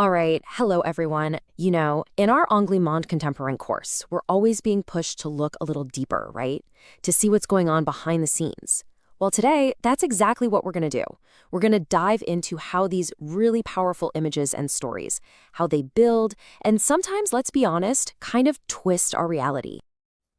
All right, hello everyone. In our Anglais Monde contemporary course, we're always being pushed to look a little deeper, right? To see what's going on behind the scenes. Well, today, that's exactly what we're going to do. We're going to dive into how these really powerful images and stories, how they build, and sometimes, let's be honest, kind of twist our reality.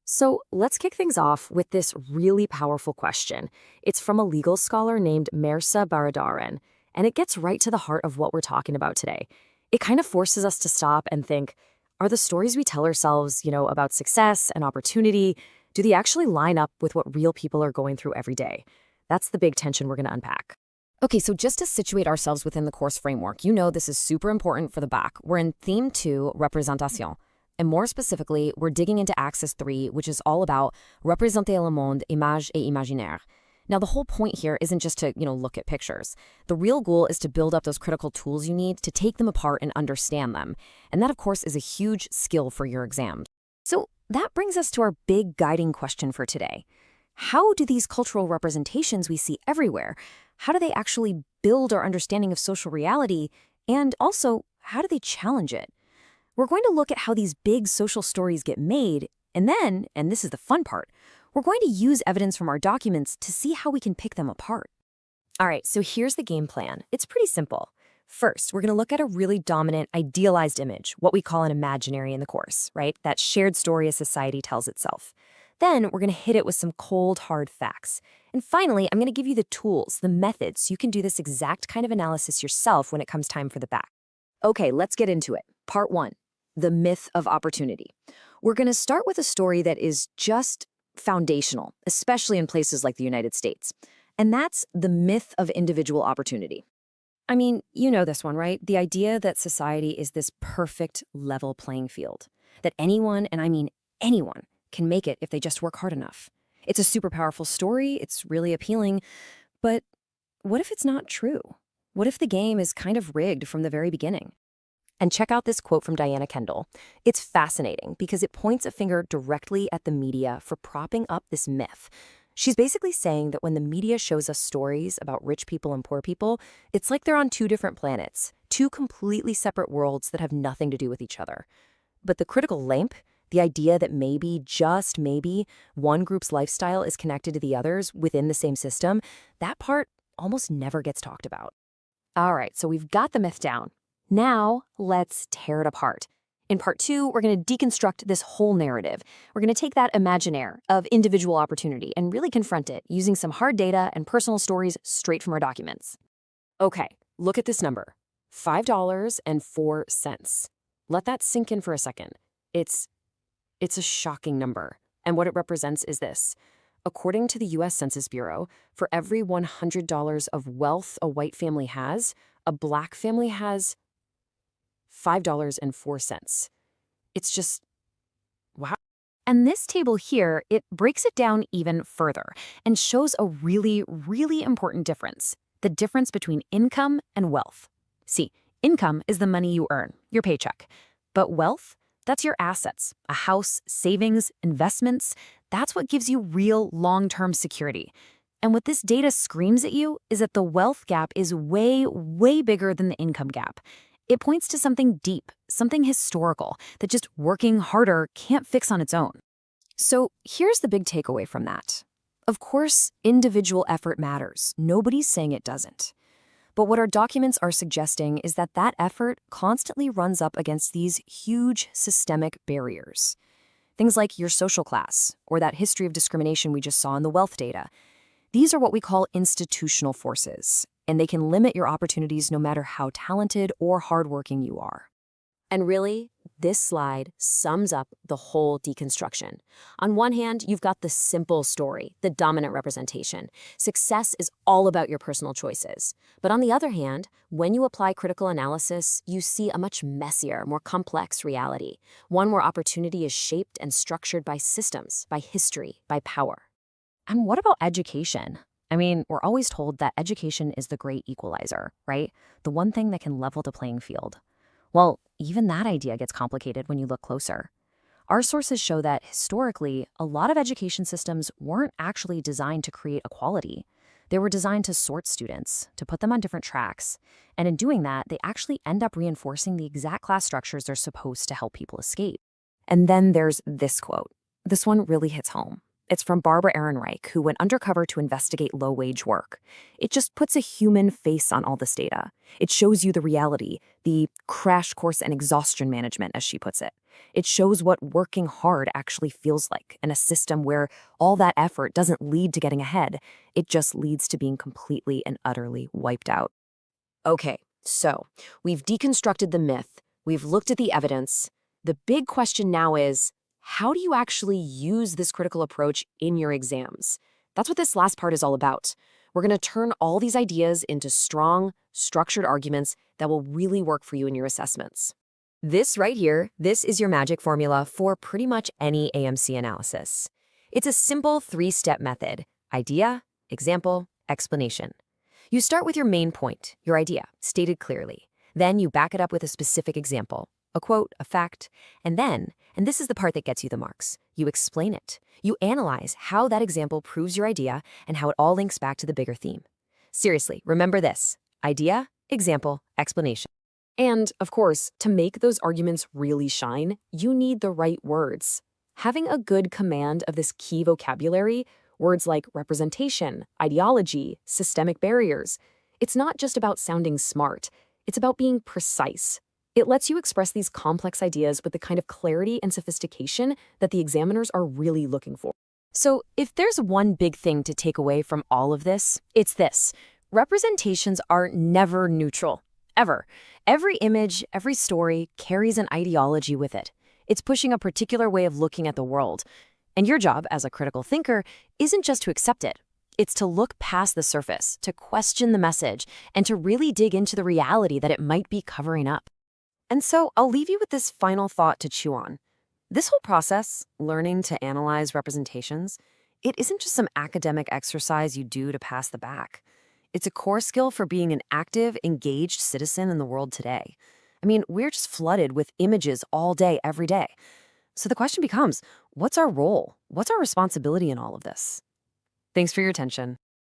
So let's kick things off with this really powerful question. It's from a legal scholar named Mehrsa Baradaran, and it gets right to the heart of what we're talking about today. It kind of forces us to stop and think, are the stories we tell ourselves, about success and opportunity, do they actually line up with what real people are going through every day? That's the big tension we're going to unpack. Okay, so just to situate ourselves within the course framework, this is super important for the back. We're in Theme 2, Représenter. And more specifically, we're digging into Axis 3, which is all about Représenter le monde, images et imaginaires. Now, the whole point here isn't just to, look at pictures. The real goal is to build up those critical tools you need to take them apart and understand them. And that, of course, is a huge skill for your exam. So that brings us to our big guiding question for today. How do these cultural representations we see everywhere, how do they actually build our understanding of social reality? And also, how do they challenge it? We're going to look at how these big social stories get made, and then, and this is the fun part, we're going to use evidence from our documents to see how we can pick them apart. All right, so here's the game plan. It's pretty simple. First, we're going to look at a really dominant, idealized image, what we call an imaginary in the course, right? That shared story a society tells itself. Then we're going to hit it with some cold, hard facts. And finally, I'm going to give you the tools, the methods, so you can do this exact kind of analysis yourself when it comes time for the back. Okay, let's get into it. Part 1, the myth of opportunity. We're going to start with a story that is just foundational, especially in places like the United States. And that's the myth of individual opportunity. I mean, you know this one, right? The idea that society is this perfect level playing field, that anyone, and I mean anyone, can make it if they just work hard enough. It's a super powerful story, it's really appealing, but what if it's not true? What if the game is kind of rigged from the very beginning? And check out this quote from Diana Kendall. It's fascinating because it points a finger directly at the media for propping up this myth. She's basically saying that when the media shows us stories about rich people and poor people, it's like they're on two different planets, two completely separate worlds that have nothing to do with each other. But the critical link, the idea that maybe, just maybe, one group's lifestyle is connected to the others within the same system, that part almost never gets talked about. All right, so we've got the myth down. Now, let's tear it apart. In part 2, we're going to deconstruct this whole narrative. We're going to take that imaginaire of individual opportunity and really confront it using some hard data and personal stories straight from our documents. Okay, look at this number, $5.04. Let that sink in for a second. It's a shocking number. And what it represents is this. According to the U.S. Census Bureau, for every $100 of wealth a white family has, a black family has $5.04. It's just, wow. And this table here, it breaks it down even further and shows a really, really important difference. The difference between income and wealth. See, income is the money you earn, your paycheck. But wealth, that's your assets, a house, savings, investments. That's what gives you real long-term security. And what this data screams at you is that the wealth gap is way, way bigger than the income gap. It points to something deep, something historical, that just working harder can't fix on its own. So here's the big takeaway from that. Of course, individual effort matters. Nobody's saying it doesn't. But what our documents are suggesting is that that effort constantly runs up against these huge systemic barriers. Things like your social class, or that history of discrimination we just saw in the wealth data. These are what we call institutional forces, and they can limit your opportunities no matter how talented or hardworking you are. And really, this slide sums up the whole deconstruction. On one hand, you've got the simple story, the dominant representation. Success is all about your personal choices. But on the other hand, when you apply critical analysis, you see a much messier, more complex reality, one where opportunity is shaped and structured by systems, by history, by power. And what about education? I mean, we're always told that education is the great equalizer, right? The one thing that can level the playing field. Well, even that idea gets complicated when you look closer. Our sources show that, historically, a lot of education systems weren't actually designed to create equality. They were designed to sort students, to put them on different tracks. And in doing that, they actually end up reinforcing the exact class structures they're supposed to help people escape. And then there's this quote. This one really hits home. It's from Barbara Ehrenreich, who went undercover to investigate low-wage work. It just puts a human face on all this data. It shows you the reality, the crash course and exhaustion management, as she puts it. It shows what working hard actually feels like in a system where all that effort doesn't lead to getting ahead. It just leads to being completely and utterly wiped out. Okay, so we've deconstructed the myth. We've looked at the evidence. The big question now is, how do you actually use this critical approach in your exams? That's what this last part is all about. We're going to turn all these ideas into strong, structured arguments that will really work for you in your assessments. This right here, this is your magic formula for pretty much any AMC analysis. It's a simple 3-step method: idea, example, explanation. You start with your main point, your idea, stated clearly. Then you back it up with a specific example, a quote, a fact, and then, and this is the part that gets you the marks, you explain it. You analyze how that example proves your idea and how it all links back to the bigger theme. Seriously, remember this: idea, example, explanation. And, of course, to make those arguments really shine, you need the right words. Having a good command of this key vocabulary, words like representation, ideology, systemic barriers, it's not just about sounding smart, it's about being precise. It lets you express these complex ideas with the kind of clarity and sophistication that the examiners are really looking for. So, if there's one big thing to take away from all of this, it's this: representations are never neutral. Ever. Every image, every story carries an ideology with it. It's pushing a particular way of looking at the world. And your job as a critical thinker isn't just to accept it. It's to look past the surface, to question the message, and to really dig into the reality that it might be covering up. And so I'll leave you with this final thought to chew on. This whole process, learning to analyze representations, it isn't just some academic exercise you do to pass the back. It's a core skill for being an active, engaged citizen in the world today. I mean, we're just flooded with images all day, every day. So the question becomes, what's our role? What's our responsibility in all of this? Thanks for your attention.